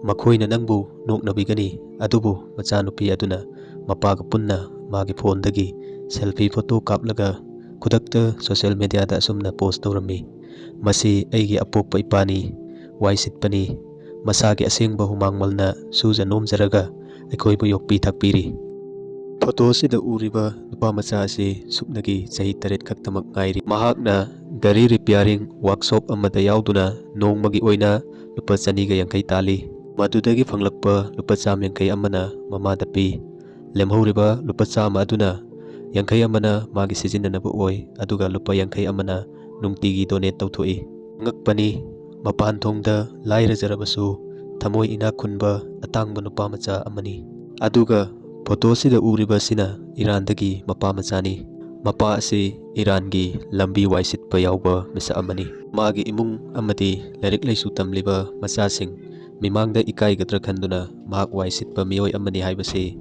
ꯃꯈꯣꯏꯅ ꯅꯪꯕꯨ ꯅꯣꯛꯅꯕꯤꯒꯅꯤ, ꯑꯗꯨꯕꯨ ꯃꯆꯥꯅꯨꯄꯤ ꯑꯗꯨꯅ ꯃꯄꯥꯒ ꯄꯨꯟꯅ ꯃꯥꯒꯤ ꯐꯣꯟꯗꯒꯤ ꯁꯦꯜꯐꯤ ꯐꯣꯇꯣ ꯀꯥꯞꯂꯒ ꯈꯨꯗꯛꯇ ꯁꯣꯁꯤꯌꯦꯜ ꯃꯤꯗꯤꯌꯥꯗ ꯑꯁꯨꯝꯅ ꯄꯣꯁꯠ ꯇꯧꯔꯝꯃꯤ꯫ "ꯃꯁꯤ ꯑꯩꯒꯤ ꯑꯄꯣꯛꯄ ꯏꯄꯥꯅꯤ, ꯋꯥꯏ ꯁꯤꯠꯄꯅꯤ, ꯃꯁꯥꯒꯤ ꯑꯁꯦꯡꯕ ꯍꯨꯃꯥꯡꯃꯜꯅ ꯁꯨꯖ ꯅꯣꯝꯖꯔꯒ ꯑꯩꯈꯣꯏꯕꯨ ꯌꯣꯛꯄꯤ ꯊꯥꯛꯄꯤꯔꯤ"꯫ ꯐꯣꯇꯣꯁꯤꯗ ꯎꯔꯤꯕ ꯅꯨꯄꯥꯃꯆꯥ ꯑꯁꯤ ꯁꯨꯞꯅꯒꯤ ꯆꯍꯤ 8 ꯈꯛꯇꯃꯛ ꯉꯥꯏꯔꯤ꯫ ꯃꯍꯥꯛꯅ ꯒꯥꯔꯤ ꯔꯤꯄꯤꯌꯥꯔꯤꯡ ꯋꯥꯔꯛꯁꯣꯞ ꯑꯃꯗ ꯌꯥꯎꯗꯨꯅ ꯅꯣꯡꯃꯒꯤ ꯑꯣꯏꯅ ꯂꯨꯄꯥ 250 ꯇꯥꯜꯂꯤ꯫ ꯃꯗꯨꯗꯒꯤ ꯐꯪꯂꯛꯄ ꯂꯨꯄꯥ 150 ꯑꯃꯅ ꯃꯃꯥꯗ ꯄꯤ꯫ ꯂꯦꯝꯍꯧꯔꯤꯕ ꯂꯨꯄꯥ 100 ꯑꯗꯨꯅ 50 ꯑꯃꯅ ꯃꯥꯒꯤ ꯁꯤꯖꯤꯟꯅꯅꯕ ꯑꯣꯏ, ꯑꯗꯨꯒ ꯂꯨꯄꯥ 50 ꯑꯃꯅ ꯅꯨꯡꯇꯤꯒꯤ ꯗꯣꯅꯦꯠ ꯇꯧꯊꯣꯛꯏ꯫ ꯑꯉꯛꯄꯅꯤ, ꯃꯄꯥꯟꯊꯣꯡꯗ ꯂꯥꯏꯔꯖꯔꯕꯁꯨ ꯊꯃꯣꯏ ꯏꯅꯥꯛ ꯈꯨꯟꯕ ꯑꯇꯥꯡꯕ ꯅꯨꯄꯥꯃꯆꯥ ꯑꯃꯅꯤ꯫ ꯑꯗꯨꯒ ꯐꯣꯇꯣꯁꯤꯗ ꯎꯔꯤꯕꯁꯤꯅ ꯏꯔꯥꯟꯗꯒꯤ ꯃꯄꯥꯃꯆꯥꯅꯤ꯫ ꯃꯄꯥ ꯑꯁꯤ ꯏꯔꯥꯟꯒꯤ ꯂꯝꯕꯤ ꯋꯥꯏ ꯁꯤꯠꯄ ꯌꯥꯎꯕ ꯃꯤꯁꯛ ꯑꯃꯅꯤ꯫ ꯃꯥꯒꯤ ꯏꯃꯨꯡ ꯑꯃꯗꯤ ꯂꯥꯏꯔꯤꯛ ꯂꯥꯏꯁꯨ ꯇꯝꯂꯤꯕ ꯃꯆꯥꯁꯤꯡ ꯃꯤꯃꯥꯡꯗ ꯏꯀꯥꯏꯒꯗ꯭ꯔꯥ ꯈꯟꯗꯨꯅ ꯃꯍꯥꯛ ꯋꯥꯏ ꯁꯤꯠꯄ ꯃꯤꯑꯣꯏ ꯑꯃꯅꯤ ꯍꯥꯏꯕꯁꯤ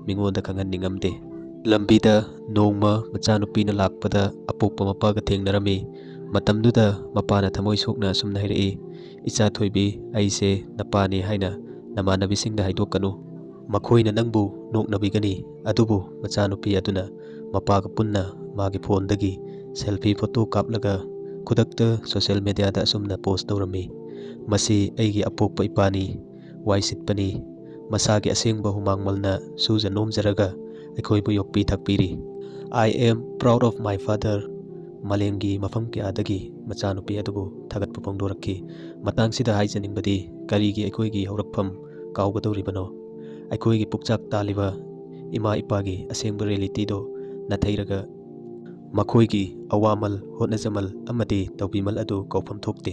ꯃꯤꯉꯣꯟꯗ ꯈꯪꯍꯟꯅꯤꯡꯉꯝꯗꯦ꯫ ꯂꯝꯕꯤꯗ ꯅꯣꯡꯃ ꯃꯆꯥꯅꯨꯄꯤꯅ ꯂꯥꯛꯄꯗ ꯑꯄꯣꯛꯄ ꯃꯄꯥꯒ ꯊꯦꯡꯅꯔꯝꯃꯤ꯫ ꯃꯇꯝꯗꯨꯗ ꯃꯄꯥꯅ ꯊꯃꯣꯏ ꯁꯣꯛꯅ ꯑꯁꯨꯝꯅ ꯍꯥꯏꯔꯛꯏ, "ꯏꯆꯥ ꯊꯣꯏꯕꯤ, ꯑꯩꯁꯦ ꯅꯄꯥꯅꯤ ꯍꯥꯏꯅ ꯅꯃꯥꯟꯅꯕꯤꯁꯤꯡꯗ ꯍꯥꯏꯗꯣꯛꯀꯅꯨ꯫ ꯃꯈꯣꯏꯅ ꯅꯪꯕꯨ ꯅꯣꯛꯅꯕꯤꯒꯅꯤ"꯫ ꯑꯗꯨꯕꯨ ꯃꯆꯥꯅꯨꯄꯤ ꯑꯗꯨꯅ ꯃꯄꯥꯒ ꯄꯨꯟꯅ ꯃꯥꯒꯤ ꯐꯣꯟꯗꯒꯤ ꯁꯦꯜꯐꯤ ꯐꯣꯇꯣ ꯀꯥꯞꯂꯒ ꯈꯨꯗꯛꯇ ꯁꯣꯁꯤꯌꯦꯜ ꯃꯤꯗꯤꯌꯥꯗ ꯑꯁꯨꯝꯅ ꯄꯣꯁꯠ ꯇꯧꯔꯝꯃꯤ꯫ "ꯃꯁꯤ ꯑꯩꯒꯤ ꯑꯄꯣꯛꯄ ꯏꯄꯥꯅꯤ, ꯋꯥꯏ ꯁꯤꯠꯄꯅꯤ, ꯃꯁꯥꯒꯤ ꯑꯁꯦꯡꯕ ꯍꯨꯃꯥꯡꯃꯜꯅ ꯁꯨꯖ ꯅꯣꯝꯖꯔꯒ ꯑꯩꯈꯣꯏꯕꯨ ꯌꯣꯛꯄꯤ ꯊꯥꯛꯄꯤꯔꯤ꯫ ꯑꯥꯏ M proud of my father". ꯃꯥꯂꯦꯝꯒꯤ ꯃꯐꯝ ꯀꯌꯥꯗꯒꯤ ꯃꯆꯥꯅꯨꯄꯤ ꯑꯗꯨꯕꯨ ꯊꯥꯒꯠꯄ ꯐꯣꯡꯗꯣꯔꯛꯈꯤ꯫ ꯃꯇꯥꯡꯁꯤꯗ ꯍꯥꯏꯖꯅꯤꯡꯕꯗꯤ, ꯀꯔꯤꯒꯤ ꯑꯩꯈꯣꯏꯒꯤ ꯍꯧꯔꯛꯐꯝ ꯀꯥꯎꯒꯗꯧꯔꯤꯕꯅꯣ? ꯑꯩꯈꯣꯏꯒꯤ ꯄꯨꯛꯆꯥꯛ ꯇꯥꯜꯂꯤꯕ ꯏꯃꯥ ꯏꯄꯥꯒꯤ ꯑꯁꯦꯡꯕ ꯔꯤꯌꯦꯂꯤꯇꯤꯗꯣ ꯅꯥꯊꯩꯔꯒ ꯃꯈꯣꯏꯒꯤ ꯑꯋꯥꯃꯜ, ꯍꯣꯠꯅꯖꯃꯜ ꯑꯃꯗꯤ ꯇꯧꯕꯤꯃꯜ ꯑꯗꯨ ꯀꯥꯎꯐꯝ ꯊꯣꯛꯇꯦ꯫